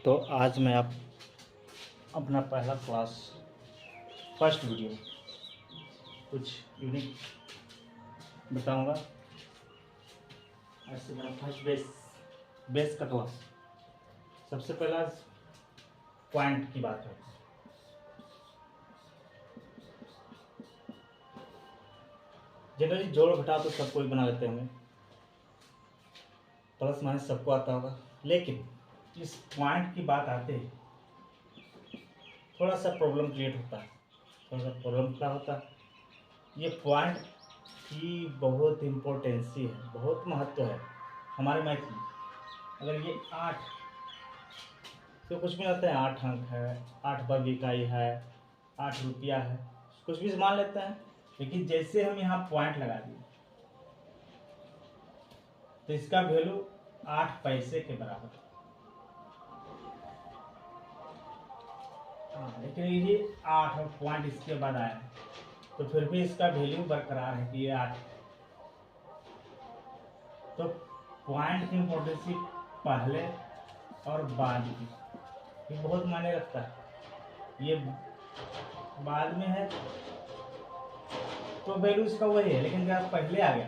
तो आज मैं आप अपना पहला क्लास फर्स्ट वीडियो कुछ यूनिक बताऊंगा। आज से मेरा फर्स्ट बेस का क्लास। सबसे पहला पॉइंट की बात है। जनरली जोड़ घटाव तो सब कोई बना लेते होंगे, प्लस माइनस सबको आता होगा, लेकिन इस पॉइंट की बात आते ही थोड़ा सा प्रॉब्लम क्रिएट होता है। थोड़ा सा प्रॉब्लम क्या होता है, ये पॉइंट की बहुत इम्पोर्टेंसी है, बहुत महत्व है हमारे मैथ में। अगर ये 8 तो कुछ भी लगता है, 8 अंक है, 8 वर्ग इकाई है, 8 रुपया है, कुछ भी मान लेते हैं। लेकिन जैसे हम यहाँ पॉइंट लगा दिए तो इसका वैल्यू 8 पैसे के बराबर है। लेकिन ये 8 और पॉइंट इसके बाद आया है तो फिर भी इसका वैल्यू बरकरार है कि ये 8। तो पॉइंट की इम्पोर्टेंसी पहले और बाद की ये बहुत मायने रखता है। ये बाद में है तो वैल्यू इसका वही है, लेकिन जब पहले आ गया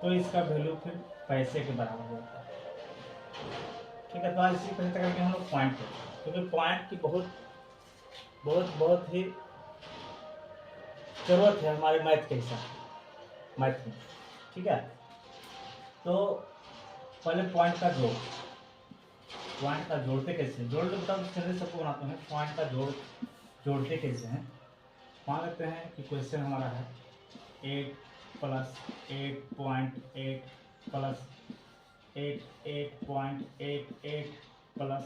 तो इसका वैल्यू फिर पैसे के बराबर होता है। ठीक है, तो आज इसी तरह करके हम लोग पॉइंट करते हैं, क्योंकि पॉइंट की बहुत बहुत बहुत ही जरूरत है हमारे मैथ के हिसाब मैथ में। ठीक है, तो पहले पॉइंट का जोड़। पॉइंट का जोड़ते कैसे, जोड़ तो बताओ चलिए सबको बनाते हैं। पॉइंट का जोड़ते कैसे हैं। मान लेते हैं कि क्वेश्चन हमारा है 8 प्लस 8.8 प्लस 8.88 प्लस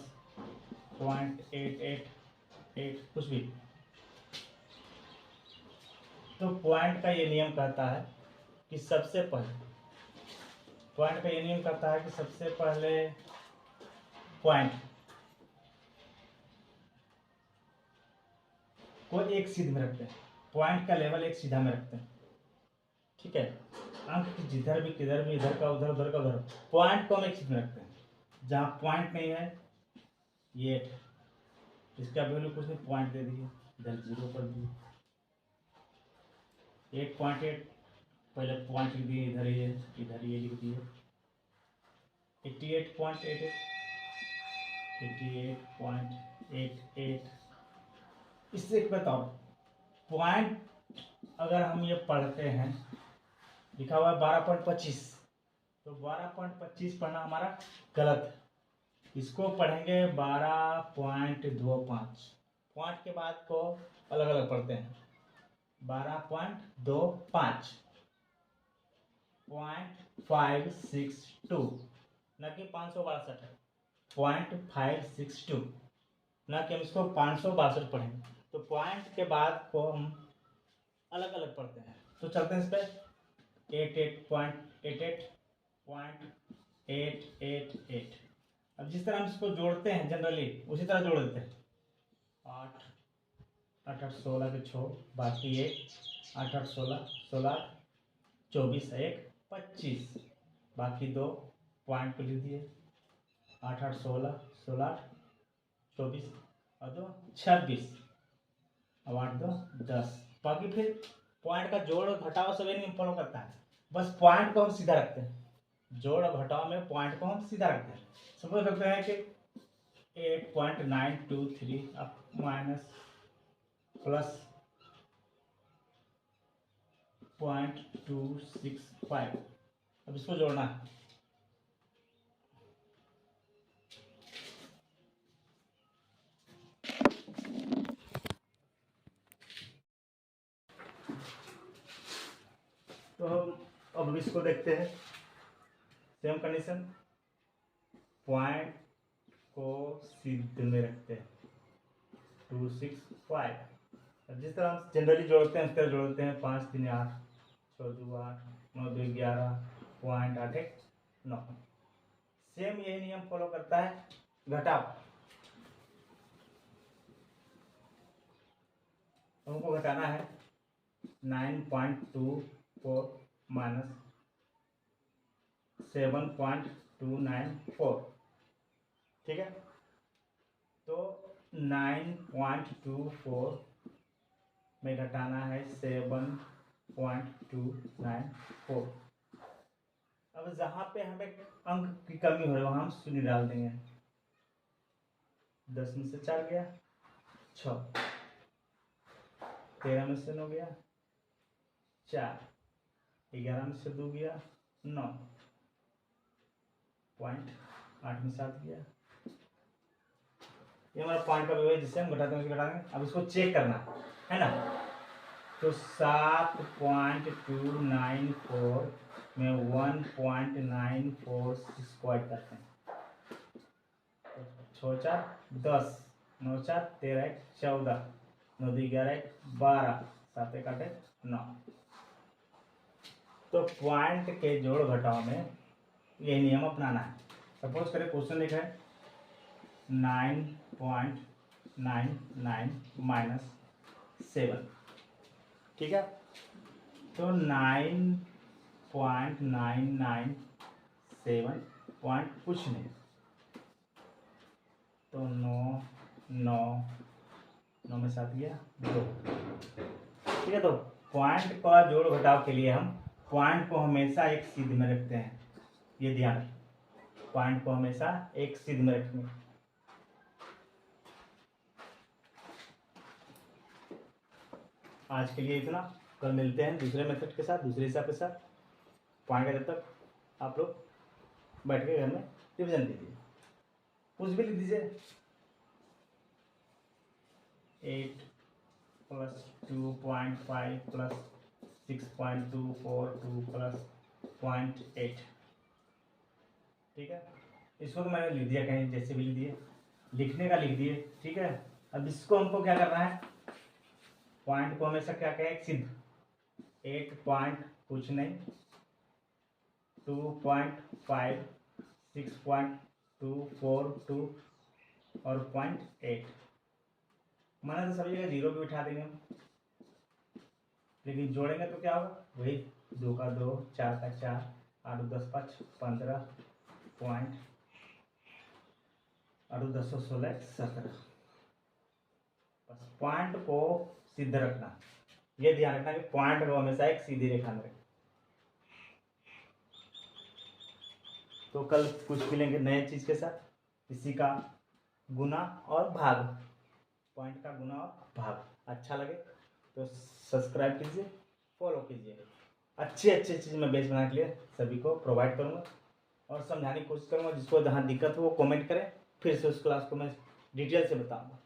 0.888 कुछ भी। तो पॉइंट का ये नियम कहता है कि सबसे पहले पॉइंट को एक सीध में रखते हैं। पॉइंट का लेवल एक सीधा में रखते हैं। ठीक है, अंक जिधर भी किधर भी, इधर का उधर, उधर का उधर, पॉइंट को हम एक सीध में रखते हैं। जहाँ पॉइंट नहीं है ये इसका वैल्यू कुछ नहीं, पॉइंट दे दिए, इधर 0 कर दिए। 8.8 पहले पॉइंट लिख दिए, इधर ये लिख दिए। 88.88 इससे एक बताओ, पॉइंट अगर हम ये पढ़ते हैं, लिखा हुआ है 12.25, तो 12.25 पढ़ना हमारा गलत है। इसको पढ़ेंगे 12.25। पॉइंट के बाद को अलग अलग पढ़ते हैं। 12.25 0.562 न कि 562 है, 0.562, न कि हम इसको 562 पढ़ेंगे। तो पॉइंट के बाद को हम अलग अलग पढ़ते हैं। तो चलते हैं इस पर 88.88.888। अब जिस तरह हम इसको जोड़ते हैं जनरली उसी तरह जोड़ देते हैं। 8 8 8 16 के 6 बाकी 1 8 8 16 16 24 1 25 बाकी 2 पॉइंट को लिख दिए। 8 8 16 16 24 और 2 26 अब 8 2 10। बाकी फिर पॉइंट का जोड़ घटाव सब नहीं फॉलो करता है, बस पॉइंट को हम सीधा रखते हैं। जोड़ और घटाव में पॉइंट को हम सीधा रखते हैं। सपोज रखते हैं कि 8.923 अब माइनस प्लस 0.265। अब इसको जोड़ना है। तो हम अब इसको देखते हैं, सेम कंडीशन, पॉइंट को सीधे में रखते हैं 265। अब जिस तरह हम जनरली जोड़ते हैं उस तरह जोड़ते हैं। 5 3 8 6 2 8 9 2 11 0.81 9। सेम यही नियम फॉलो करता है घटाव। हमको घटाना है 9.24 माइनस 7.294। ठीक है, तो 9.24 में घटाना है 7.294। अब जहाँ पे हमें अंक की कमी हो रही है वहाँ हम शून्य डाल देंगे। 10 में से 4 गया 6, 13 में से 9 गया 4, 11 में से 2 गया 9, पॉइंट 8 में 7 गया। ये हमारा पॉइंट का व्यवहार जिससे हम घटाते हैं उसे घटाएंगे। अब इसको चेक करना है ना, तो 7.294 में 1.94 स्क्वायर करते हैं। 6 4 10, 9 4 13 1 14, 9 2 11 1 12, 7 1 8 9। तो पॉइंट के जोड़ घटाव में यही नियम अपनाना है। सपोज करें क्वेश्चन लिखा है 9.99 माइनस 7, ठीक है, तो 9.997 पॉइंट कुछ नहीं, तो 9 9 9 में 7 गया 2, ठीक है। तो पॉइंट का जोड़ घटाव के लिए हम पॉइंट को हमेशा एक सीध में रखते हैं, ये ध्यान रखें, पॉइंट को हमेशा एक सीध में रखेंगे। आज के लिए इतना, कल मिलते हैं दूसरे मेथड के साथ, दूसरे हिसाब के साथ। पॉइंट का जब तक आप लोग बैठ के घर में रिविजन कीजिए, कुछ भी लिख दीजिए। 8 प्लस 2.5 प्लस 6.242 प्लस 0.8, ठीक है। इसको तो मैंने लिख दिया, कहीं जैसे भी लिख दिए, लिखने का लिख दिए, ठीक है। अब इसको हमको क्या करना है, पॉइंट को हमेशा क्या कहें, सिद्ध। 8 पॉइंट कुछ नहीं, 2.5, 6.242 और 0.8। माना तो सभी जगह 0 भी उठा देंगे हम, लेकिन जोड़ेंगे तो क्या होगा, वही 2 का 2, 4 का 4, 8 10 5 15 पॉइंट, 8 10 16 17। बस पॉइंट को सीधे रखना, ये ध्यान रखना कि पॉइंट को हमेशा एक सीधी रेखा में रखें। तो कल कुछ मिलेंगे नए चीज के साथ, इसी का गुना और भाग, पॉइंट का गुना और भाग। अच्छा लगे तो सब्सक्राइब कीजिए, फॉलो कीजिए। अच्छे चीज़ मैं बेस बनाने के लिए सभी को प्रोवाइड करूँगा और समझाने की कोशिश करूँगा। जिसको जहाँ दिक्कत हो वो कमेंट करें, फिर से उस क्लास को मैं डिटेल से बताऊँगा।